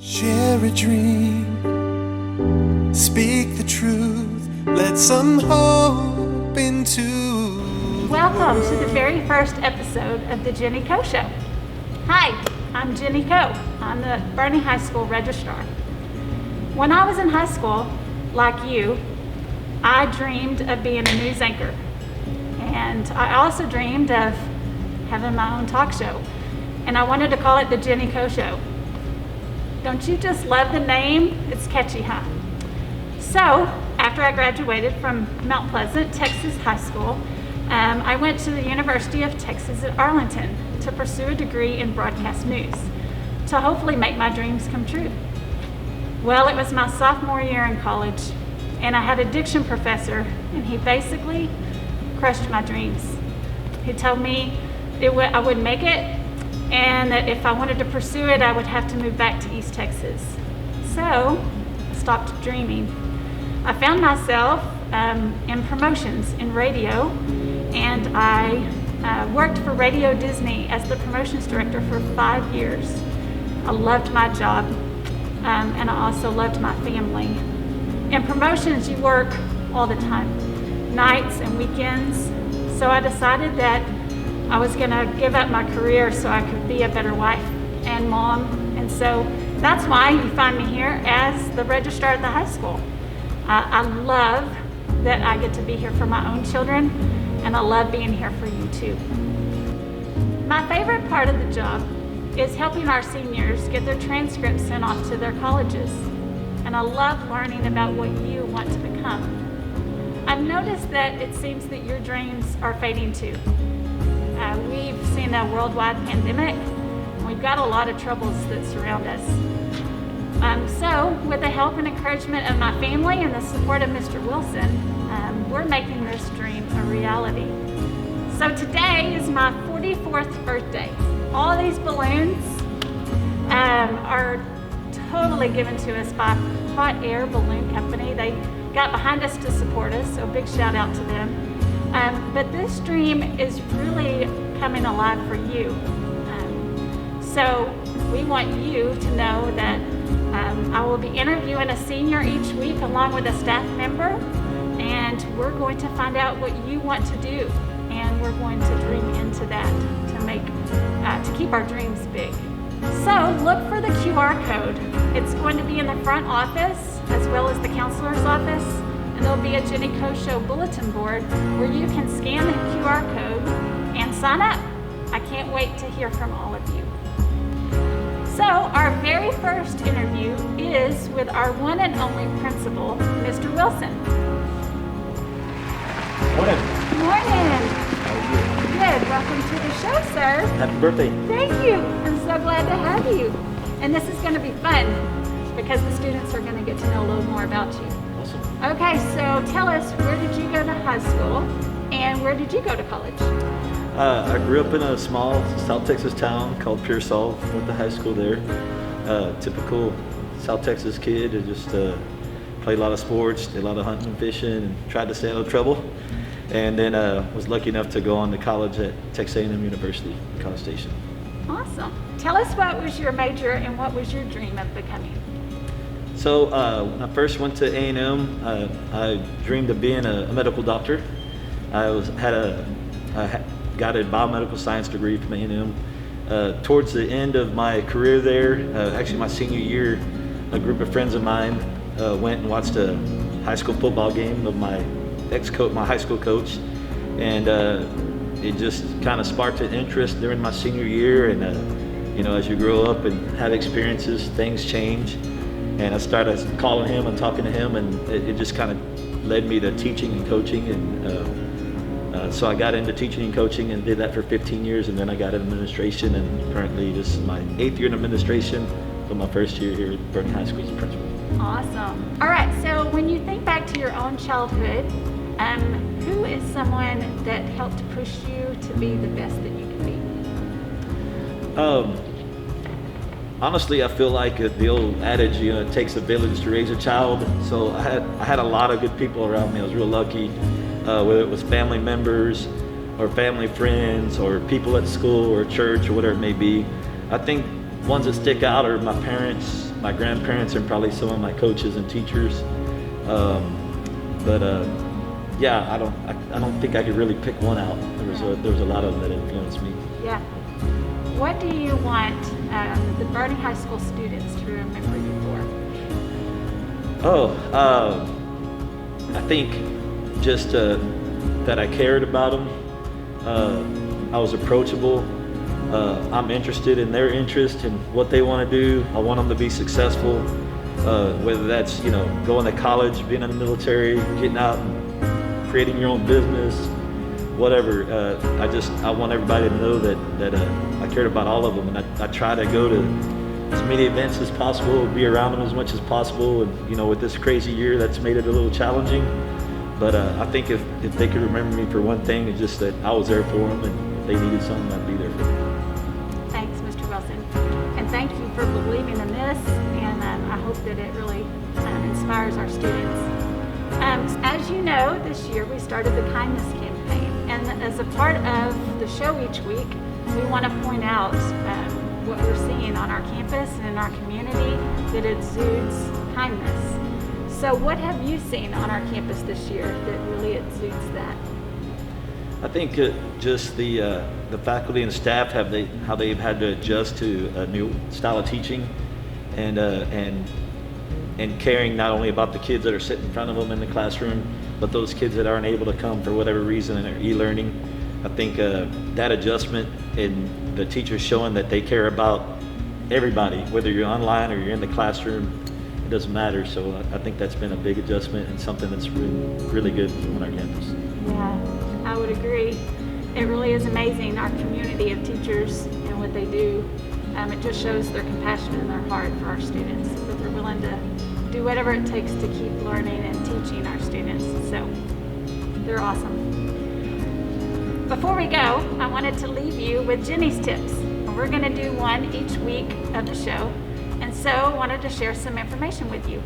Share a dream, speak the truth, let some hope into. Welcome to the very first episode of the Gennie Coe Show. Hi, I'm Gennie Coe. I'm the Bernie High School registrar. When I was in high school, like you, I dreamed of being a news anchor. And I also dreamed of having my own talk show. And I wanted to call it the Gennie Coe Show. Don't you just love the name? It's catchy, huh? So, after I graduated from Mount Pleasant, Texas High School, I went to the University of Texas at Arlington to pursue a degree in broadcast news to hopefully make my dreams come true. Well, it was my sophomore year in college, and I had a diction professor, and he basically crushed my dreams. He told me I wouldn't make it, and that if I wanted to pursue it, I would have to move back to East Texas. So, I stopped dreaming. I found myself in promotions in radio, and I worked for Radio Disney as the promotions director for 5 years. I loved my job, and I also loved my family. In promotions, you work all the time, nights and weekends, so I decided that I was gonna give up my career so I could be a better wife and mom. And so that's why you find me here as the registrar at the high school. I love that I get to be here for my own children, and I love being here for you too. My favorite part of the job is helping our seniors get their transcripts sent off to their colleges. And I love learning about what you want to become. I've noticed that it seems that your dreams are fading too. We've seen a worldwide pandemic, and we've got a lot of troubles that surround us. So, with the help and encouragement of my family and the support of Mr. Wilson, we're making this dream a reality. So today is my 44th birthday. All these balloons are totally given to us by Hot Air Balloon Company. They got behind us to support us, so big shout out to them. But this dream is really coming alive for you. So we want you to know that I will be interviewing a senior each week along with a staff member, and we're going to find out what you want to do, and we're going to dream into that to keep our dreams big. So look for the QR code. It's going to be in the front office as well as the counselor's office. And there'll be a Gennie Coe Show bulletin board where you can scan the QR code and sign up. I can't wait to hear from all of you. So our very first interview is with our one and only principal, Mr. Wilson. Morning. Good morning. How are you? Good. Welcome to the show, sir. Happy birthday. Thank you. I'm so glad to have you. And this is going to be fun because the students are going to get to know a little more about you. Okay, so tell us, where did you go to high school and where did you go to college? I grew up in a small South Texas town called Pearsall. Went to high school there. Typical South Texas kid. I just played a lot of sports, did a lot of hunting and fishing, and tried to stay out of trouble. And then was lucky enough to go on to college at Texas A&M University in College Station. Awesome. Tell us, what was your major and what was your dream of becoming? So when I first went to A&M, I dreamed of being a medical doctor. I got a biomedical science degree from A&M. Towards the end of my career there, actually my senior year, a group of friends of mine went and watched a high school football game of my ex-coach, my high school coach, and it just kind of sparked an interest during my senior year. And as you grow up and have experiences, things change. And I started calling him and talking to him, and it just kind of led me to teaching and coaching. And so I got into teaching and coaching and did that for 15 years, and then I got into administration, and currently this is my 8th year in administration, but my first year here at Bernie High School as principal. Awesome. All right, so when you think back to your own childhood, who is someone that helped push you to be the best that you can be? Honestly, I feel like the old adage, it takes a village to raise a child. So I had a lot of good people around me. I was real lucky, whether it was family members or family friends or people at school or church or whatever it may be. I think ones that stick out are my parents, my grandparents, and probably some of my coaches and teachers. But yeah, I don't think I could really pick one out. There was a lot of them that influenced me. Yeah. What do you want the Bernie High School students to remember you for? I think just that I cared about them. I was approachable. I'm interested in their interest and what they want to do. I want them to be successful, whether that's going to college, being in the military, getting out and creating your own business, whatever. I want everybody to know that I cared about all of them, and I try to go to as many events as possible, be around them as much as possible. And with this crazy year, that's made it a little challenging. But I think if they could remember me for one thing, it's just that I was there for them, and if they needed something, I'd be there for them. Thanks, Mr. Wilson. And thank you for believing in this, and I hope that it really inspires our students. As you know, this year we started the kindness campaign, and as a part of the show each week, we want to point out what we're seeing on our campus and in our community that exudes kindness. So what have you seen on our campus this year that really exudes that? I think just the faculty and staff how they've had to adjust to a new style of teaching, and caring not only about the kids that are sitting in front of them in the classroom, but those kids that aren't able to come for whatever reason and are e-learning. I think that adjustment and the teachers showing that they care about everybody, whether you're online or you're in the classroom, it doesn't matter. So I think that's been a big adjustment and something that's really good on our campus. Yeah, I would agree. It really is amazing, our community of teachers and what they do. It just shows their compassion and their heart for our students, that they're willing to do whatever it takes to keep learning and teaching our students. So they're awesome. Before we go, I wanted to leave you with Gennie's tips. We're going to do one each week of the show, and so I wanted to share some information with you.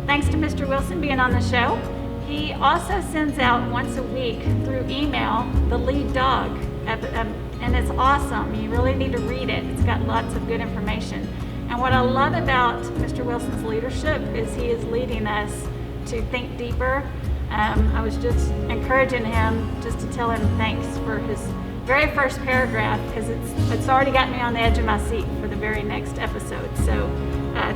Thanks to Mr. Wilson being on the show, he also sends out once a week through email the lead dog, and it's awesome. You really need to read it. It's got lots of good information. And what I love about Mr. Wilson's leadership is he is leading us to think deeper. I was just encouraging him just to tell him thanks for his very first paragraph, because it's already got me on the edge of my seat for the very next episode. So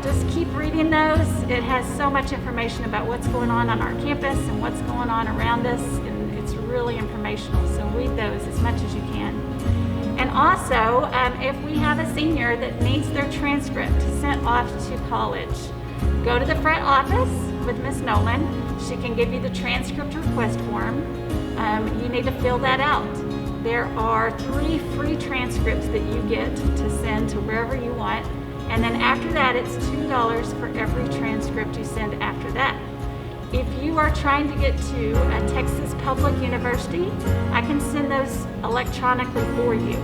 just keep reading those. It has so much information about what's going on our campus and what's going on around us, and it's really informational. So read those as much as you can. And also, if we have a senior that needs their transcript sent off to college, go to the front office with Miss Nolan. She can give you the transcript request form. You need to fill that out. There are 3 free transcripts that you get to send to wherever you want. And then after that, it's $2 for every transcript you send after that. If you are trying to get to a Texas Public University, I can send those electronically for you.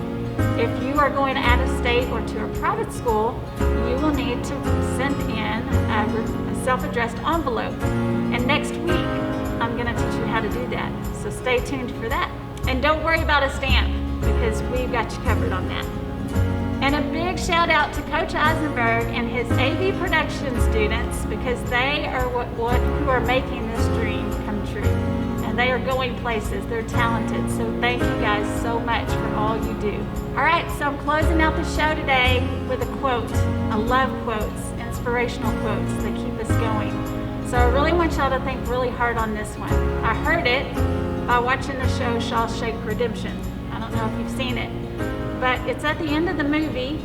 If you are going out of state or to a private school, you will need to send in a self-addressed envelope. And next week, I'm going to teach you how to do that. So stay tuned for that. And don't worry about a stamp, because we've got you covered on that. And a big shout out to Coach Eisenberg and his AV production students, because they are who are making this dream come true. And they are going places. They're talented. So thank you guys so much for all you do. All right, so I'm closing out the show today with a quote. I love quotes, inspirational quotes that keep us going. So I really want y'all to think really hard on this one. I heard it by watching the show Shawshank Redemption. I don't know if you've seen it, but it's at the end of the movie,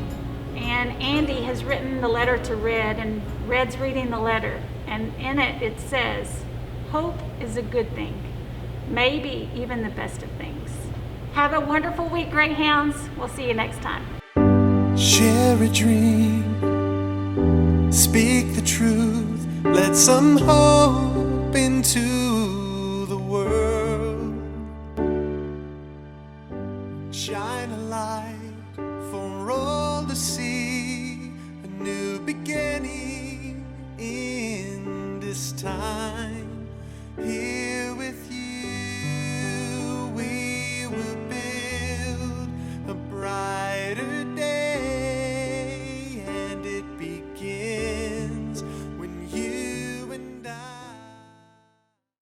and Andy has written the letter to Red, and Red's reading the letter, and in it it says, "Hope is a good thing, maybe even the best of things." Have a wonderful week, Greyhounds. We'll see you next time. Share a dream, speak the truth, let some hope into